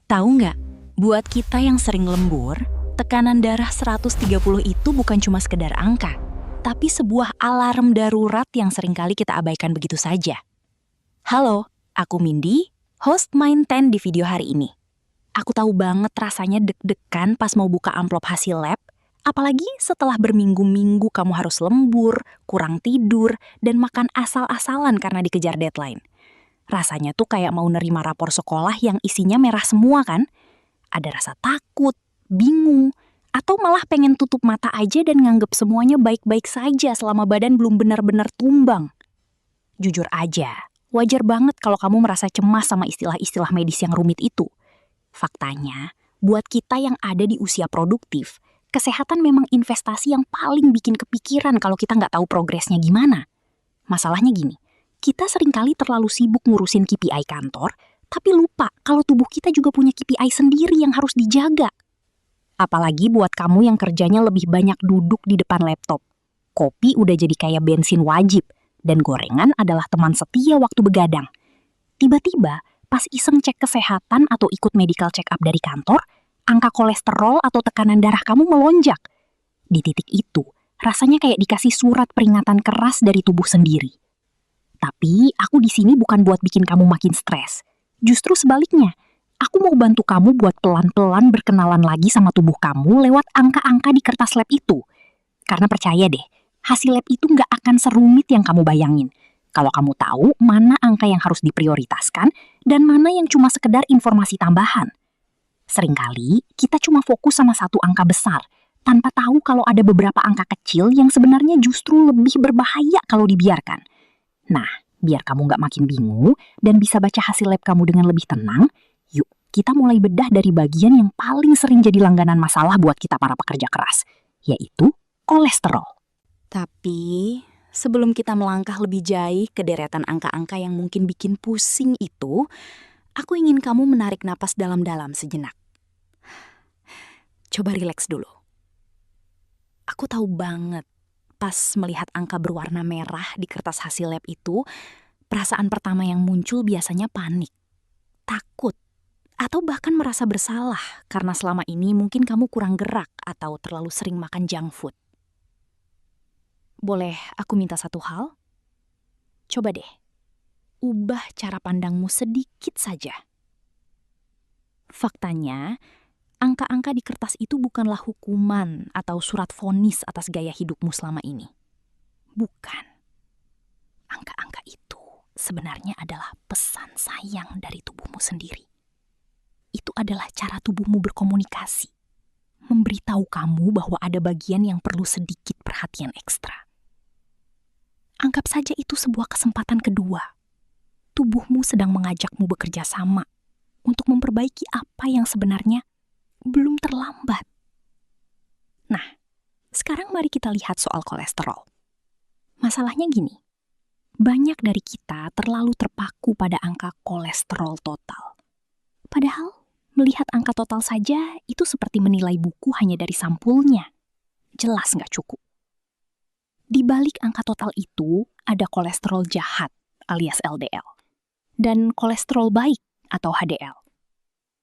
Tahu nggak, buat kita yang sering lembur, tekanan darah 130 itu bukan cuma sekedar angka, tapi sebuah alarm darurat yang seringkali kita abaikan begitu saja. Halo, aku Mindy, host Mind 10 di video hari ini. Aku tahu banget rasanya deg-degan pas mau buka amplop hasil lab, apalagi setelah berminggu-minggu kamu harus lembur, kurang tidur, dan makan asal-asalan karena dikejar deadline. Rasanya tuh kayak mau nerima rapor sekolah yang isinya merah semua kan? Ada rasa takut, bingung, atau malah pengen tutup mata aja dan nganggep semuanya baik-baik saja selama badan belum benar-benar tumbang. Jujur aja, wajar banget kalau kamu merasa cemas sama istilah-istilah medis yang rumit itu. Faktanya, buat kita yang ada di usia produktif, kesehatan memang investasi yang paling bikin kepikiran kalau kita nggak tahu progresnya gimana. Masalahnya gini, kita seringkali terlalu sibuk ngurusin KPI kantor, tapi lupa kalau tubuh kita juga punya KPI sendiri yang harus dijaga. Apalagi buat kamu yang kerjanya lebih banyak duduk di depan laptop. Kopi udah jadi kayak bensin wajib, dan gorengan adalah teman setia waktu begadang. Tiba-tiba, pas iseng cek kesehatan atau ikut medical check up dari kantor, angka kolesterol atau tekanan darah kamu melonjak. Di titik itu, rasanya kayak dikasih surat peringatan keras dari tubuh sendiri. Tapi aku di sini bukan buat bikin kamu makin stres. Justru sebaliknya, aku mau bantu kamu buat pelan-pelan berkenalan lagi sama tubuh kamu lewat angka-angka di kertas lab itu. Karena percaya deh, hasil lab itu nggak akan serumit yang kamu bayangin. Kalau kamu tahu mana angka yang harus diprioritaskan dan mana yang cuma sekedar informasi tambahan. Seringkali kita cuma fokus sama satu angka besar, tanpa tahu kalau ada beberapa angka kecil yang sebenarnya justru lebih berbahaya kalau dibiarkan. Nah, biar kamu nggak makin bingung dan bisa baca hasil lab kamu dengan lebih tenang, yuk kita mulai bedah dari bagian yang paling sering jadi langganan masalah buat kita para pekerja keras, yaitu kolesterol. Tapi, sebelum kita melangkah lebih jauh ke deretan angka-angka yang mungkin bikin pusing itu, aku ingin kamu menarik napas dalam-dalam sejenak. Coba rileks dulu. Aku tahu banget, pas melihat angka berwarna merah di kertas hasil lab itu, perasaan pertama yang muncul biasanya panik, takut, atau bahkan merasa bersalah karena selama ini mungkin kamu kurang gerak atau terlalu sering makan junk food. Boleh aku minta satu hal? Coba deh, ubah cara pandangmu sedikit saja. Faktanya, angka-angka di kertas itu bukanlah hukuman atau surat vonis atas gaya hidupmu selama ini. Bukan. Angka-angka itu sebenarnya adalah pesan sayang dari tubuhmu sendiri. Itu adalah cara tubuhmu berkomunikasi. Memberitahu kamu bahwa ada bagian yang perlu sedikit perhatian ekstra. Anggap saja itu sebuah kesempatan kedua. Tubuhmu sedang mengajakmu bekerja sama untuk memperbaiki apa yang sebenarnya belum terlambat. Nah, sekarang mari kita lihat soal kolesterol. Masalahnya gini, banyak dari kita terlalu terpaku pada angka kolesterol total. Padahal, melihat angka total saja itu seperti menilai buku hanya dari sampulnya. Jelas nggak cukup. Di balik angka total itu, ada kolesterol jahat alias LDL, dan kolesterol baik atau HDL.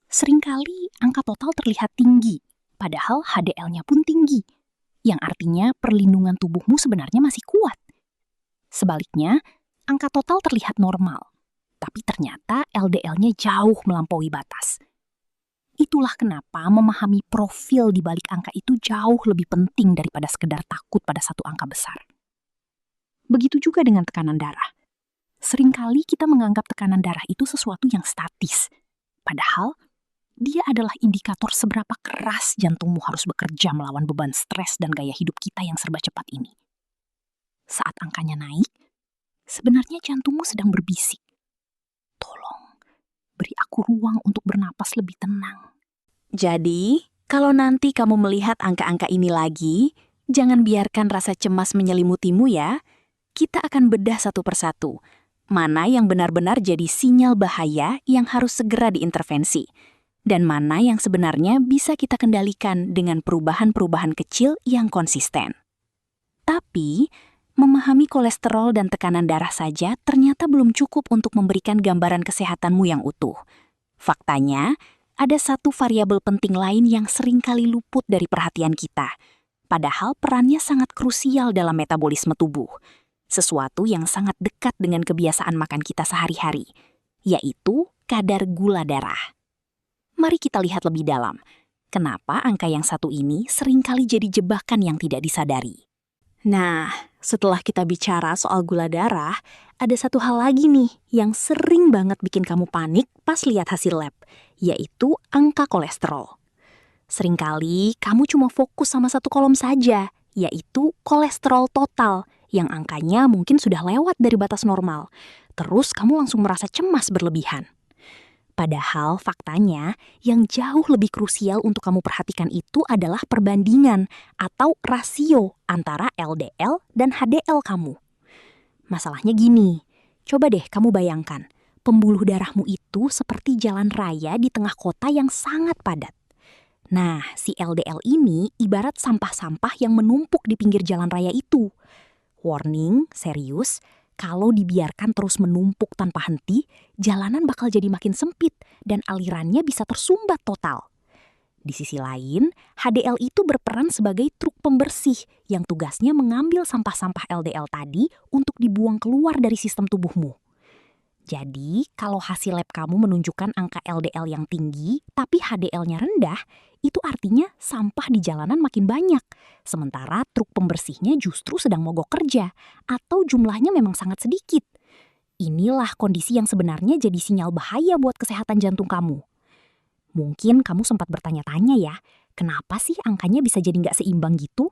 Seringkali angka total terlihat tinggi, padahal HDL-nya pun tinggi, yang artinya perlindungan tubuhmu sebenarnya masih kuat. Sebaliknya, angka total terlihat normal, tapi ternyata LDL-nya jauh melampaui batas. Itulah kenapa memahami profil di balik angka itu jauh lebih penting daripada sekedar takut pada satu angka besar. Begitu juga dengan tekanan darah. Seringkali kita menganggap tekanan darah itu sesuatu yang statis, padahal dia adalah indikator seberapa keras jantungmu harus bekerja melawan beban stres dan gaya hidup kita yang serba cepat ini. Saat angkanya naik, sebenarnya jantungmu sedang berbisik. Tolong, beri aku ruang untuk bernapas lebih tenang. Jadi, kalau nanti kamu melihat angka-angka ini lagi, jangan biarkan rasa cemas menyelimutimu ya. Kita akan bedah satu persatu. Mana yang benar-benar jadi sinyal bahaya yang harus segera diintervensi. Dan mana yang sebenarnya bisa kita kendalikan dengan perubahan-perubahan kecil yang konsisten. Tapi, memahami kolesterol dan tekanan darah saja ternyata belum cukup untuk memberikan gambaran kesehatanmu yang utuh. Faktanya, ada satu variabel penting lain yang sering kali luput dari perhatian kita. Padahal perannya sangat krusial dalam metabolisme tubuh. Sesuatu yang sangat dekat dengan kebiasaan makan kita sehari-hari, yaitu kadar gula darah. Mari kita lihat lebih dalam. Kenapa angka yang satu ini seringkali jadi jebakan yang tidak disadari? Nah, setelah kita bicara soal gula darah, ada satu hal lagi nih yang sering banget bikin kamu panik pas lihat hasil lab, yaitu angka kolesterol. Seringkali kamu cuma fokus sama satu kolom saja, yaitu kolesterol total, yang angkanya mungkin sudah lewat dari batas normal. Terus kamu langsung merasa cemas berlebihan. Padahal faktanya yang jauh lebih krusial untuk kamu perhatikan itu adalah perbandingan atau rasio antara LDL dan HDL kamu. Masalahnya gini, coba deh kamu bayangkan, pembuluh darahmu itu seperti jalan raya di tengah kota yang sangat padat. Nah, si LDL ini ibarat sampah-sampah yang menumpuk di pinggir jalan raya itu. Warning, serius. Kalau dibiarkan terus menumpuk tanpa henti, jalanan bakal jadi makin sempit dan alirannya bisa tersumbat total. Di sisi lain, HDL itu berperan sebagai truk pembersih yang tugasnya mengambil sampah-sampah LDL tadi untuk dibuang keluar dari sistem tubuhmu. Jadi, kalau hasil lab kamu menunjukkan angka LDL yang tinggi, tapi HDL-nya rendah, itu artinya sampah di jalanan makin banyak. Sementara truk pembersihnya justru sedang mogok kerja, atau jumlahnya memang sangat sedikit. Inilah kondisi yang sebenarnya jadi sinyal bahaya buat kesehatan jantung kamu. Mungkin kamu sempat bertanya-tanya ya, kenapa sih angkanya bisa jadi nggak seimbang gitu?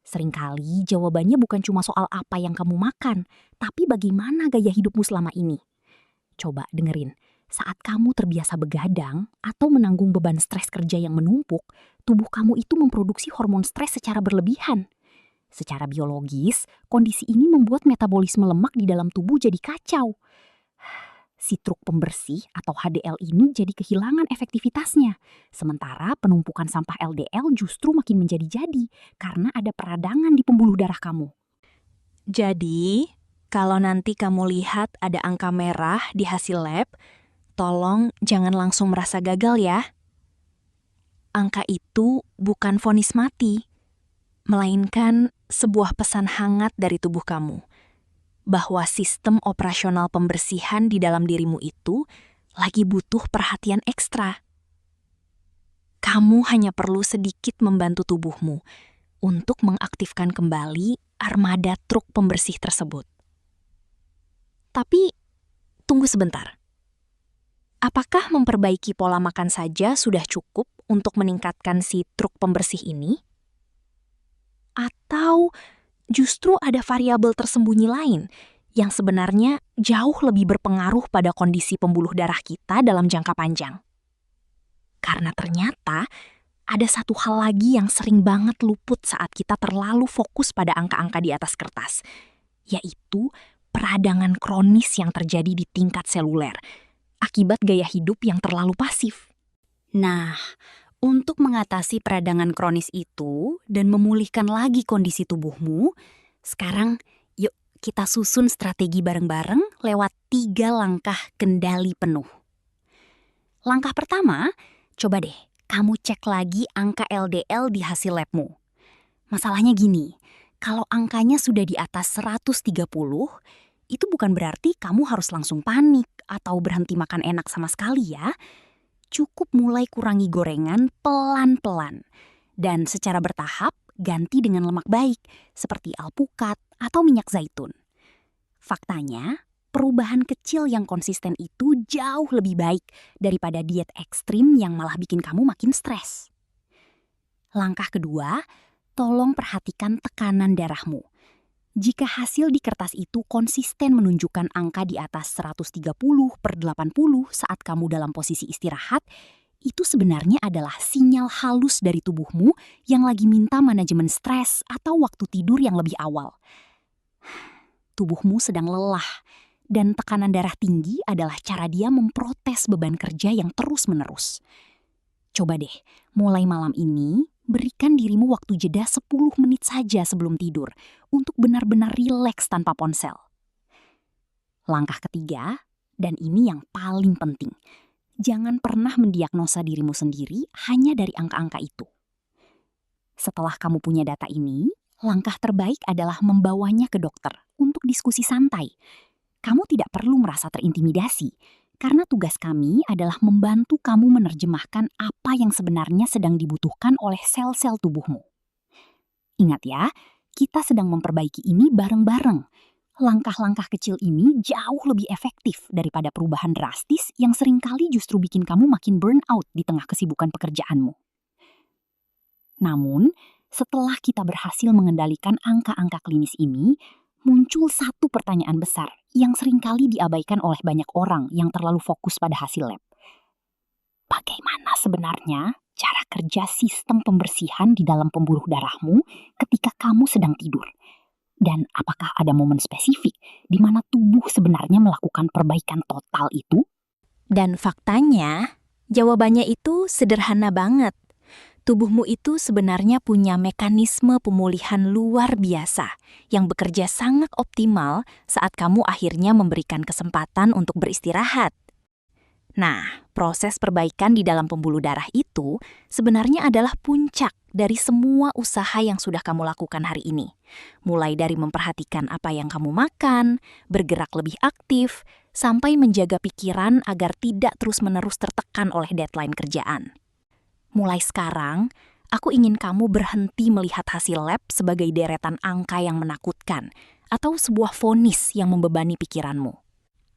Seringkali jawabannya bukan cuma soal apa yang kamu makan, tapi bagaimana gaya hidupmu selama ini. Coba dengerin, saat kamu terbiasa begadang atau menanggung beban stres kerja yang menumpuk, tubuh kamu itu memproduksi hormon stres secara berlebihan. Secara biologis, kondisi ini membuat metabolisme lemak di dalam tubuh jadi kacau. Si truk pembersih atau HDL ini jadi kehilangan efektivitasnya. Sementara penumpukan sampah LDL justru makin menjadi-jadi karena ada peradangan di pembuluh darah kamu. Jadi, kalau nanti kamu lihat ada angka merah di hasil lab, tolong jangan langsung merasa gagal ya. Angka itu bukan vonis mati, melainkan sebuah pesan hangat dari tubuh kamu, bahwa sistem operasional pembersihan di dalam dirimu itu lagi butuh perhatian ekstra. Kamu hanya perlu sedikit membantu tubuhmu untuk mengaktifkan kembali armada truk pembersih tersebut. Tapi, tunggu sebentar. Apakah memperbaiki pola makan saja sudah cukup untuk meningkatkan si truk pembersih ini? Atau justru ada variabel tersembunyi lain yang sebenarnya jauh lebih berpengaruh pada kondisi pembuluh darah kita dalam jangka panjang? Karena ternyata ada satu hal lagi yang sering banget luput saat kita terlalu fokus pada angka-angka di atas kertas, yaitu peradangan kronis yang terjadi di tingkat seluler akibat gaya hidup yang terlalu pasif. Nah, untuk mengatasi peradangan kronis itu dan memulihkan lagi kondisi tubuhmu, sekarang yuk kita susun strategi bareng-bareng lewat 3 langkah kendali penuh. Langkah pertama, coba deh kamu cek lagi angka LDL di hasil labmu. Masalahnya gini, kalau angkanya sudah di atas 130, itu bukan berarti kamu harus langsung panik atau berhenti makan enak sama sekali ya. Cukup mulai kurangi gorengan pelan-pelan. Dan secara bertahap ganti dengan lemak baik seperti alpukat atau minyak zaitun. Faktanya, perubahan kecil yang konsisten itu jauh lebih baik daripada diet ekstrim yang malah bikin kamu makin stres. Langkah kedua, tolong perhatikan tekanan darahmu. Jika hasil di kertas itu konsisten menunjukkan angka di atas 130/80 saat kamu dalam posisi istirahat, itu sebenarnya adalah sinyal halus dari tubuhmu yang lagi minta manajemen stres atau waktu tidur yang lebih awal. Tubuhmu sedang lelah, dan tekanan darah tinggi adalah cara dia memprotes beban kerja yang terus-menerus. Coba deh, mulai malam ini, berikan dirimu waktu jeda 10 menit saja sebelum tidur untuk benar-benar rileks tanpa ponsel. Langkah ketiga, dan ini yang paling penting, Jangan pernah mendiagnosa dirimu sendiri hanya dari angka-angka itu. Setelah kamu punya data ini, langkah terbaik adalah membawanya ke dokter untuk diskusi santai. Kamu tidak perlu merasa terintimidasi, karena tugas kami adalah membantu kamu menerjemahkan apa yang sebenarnya sedang dibutuhkan oleh sel-sel tubuhmu. Ingat ya, kita sedang memperbaiki ini bareng-bareng. Langkah-langkah kecil ini jauh lebih efektif daripada perubahan drastis yang seringkali justru bikin kamu makin burn out di tengah kesibukan pekerjaanmu. Namun, setelah kita berhasil mengendalikan angka-angka klinis ini, muncul satu pertanyaan besar yang seringkali diabaikan oleh banyak orang yang terlalu fokus pada hasil lab. Bagaimana sebenarnya cara kerja sistem pembersihan di dalam pembuluh darahmu ketika kamu sedang tidur? Dan apakah ada momen spesifik di mana tubuh sebenarnya melakukan perbaikan total itu? Dan faktanya, jawabannya itu sederhana banget. Tubuhmu itu sebenarnya punya mekanisme pemulihan luar biasa yang bekerja sangat optimal saat kamu akhirnya memberikan kesempatan untuk beristirahat. Nah, proses perbaikan di dalam pembuluh darah itu sebenarnya adalah puncak dari semua usaha yang sudah kamu lakukan hari ini. Mulai dari memperhatikan apa yang kamu makan, bergerak lebih aktif, sampai menjaga pikiran agar tidak terus-menerus tertekan oleh deadline kerjaan. Mulai sekarang, aku ingin kamu berhenti melihat hasil lab sebagai deretan angka yang menakutkan atau sebuah vonis yang membebani pikiranmu.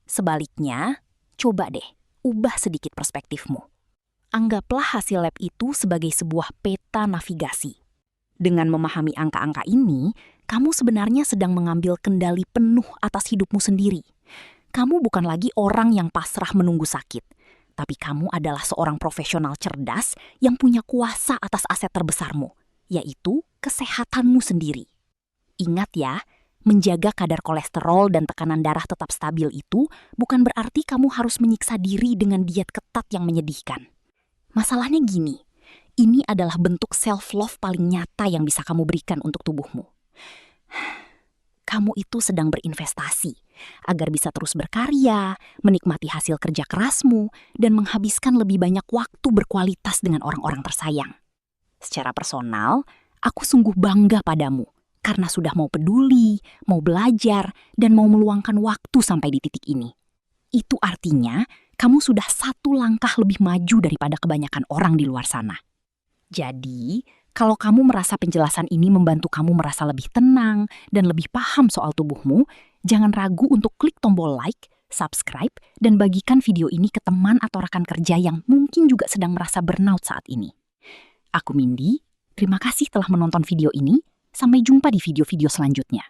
Sebaliknya, coba deh ubah sedikit perspektifmu. Anggaplah hasil lab itu sebagai sebuah peta navigasi. Dengan memahami angka-angka ini, kamu sebenarnya sedang mengambil kendali penuh atas hidupmu sendiri. Kamu bukan lagi orang yang pasrah menunggu sakit, tapi kamu adalah seorang profesional cerdas yang punya kuasa atas aset terbesarmu, yaitu kesehatanmu sendiri. Ingat ya, menjaga kadar kolesterol dan tekanan darah tetap stabil itu bukan berarti kamu harus menyiksa diri dengan diet ketat yang menyedihkan. Masalahnya gini, ini adalah bentuk self-love paling nyata yang bisa kamu berikan untuk tubuhmu. Kamu itu sedang berinvestasi agar bisa terus berkarya, menikmati hasil kerja kerasmu, dan menghabiskan lebih banyak waktu berkualitas dengan orang-orang tersayang. Secara personal, aku sungguh bangga padamu karena sudah mau peduli, mau belajar, dan mau meluangkan waktu sampai di titik ini. Itu artinya kamu sudah satu langkah lebih maju daripada kebanyakan orang di luar sana. Jadi, kalau kamu merasa penjelasan ini membantu kamu merasa lebih tenang dan lebih paham soal tubuhmu, jangan ragu untuk klik tombol like, subscribe, dan bagikan video ini ke teman atau rekan kerja yang mungkin juga sedang merasa burnout saat ini. Aku Mindy, terima kasih telah menonton video ini. Sampai jumpa di video-video selanjutnya.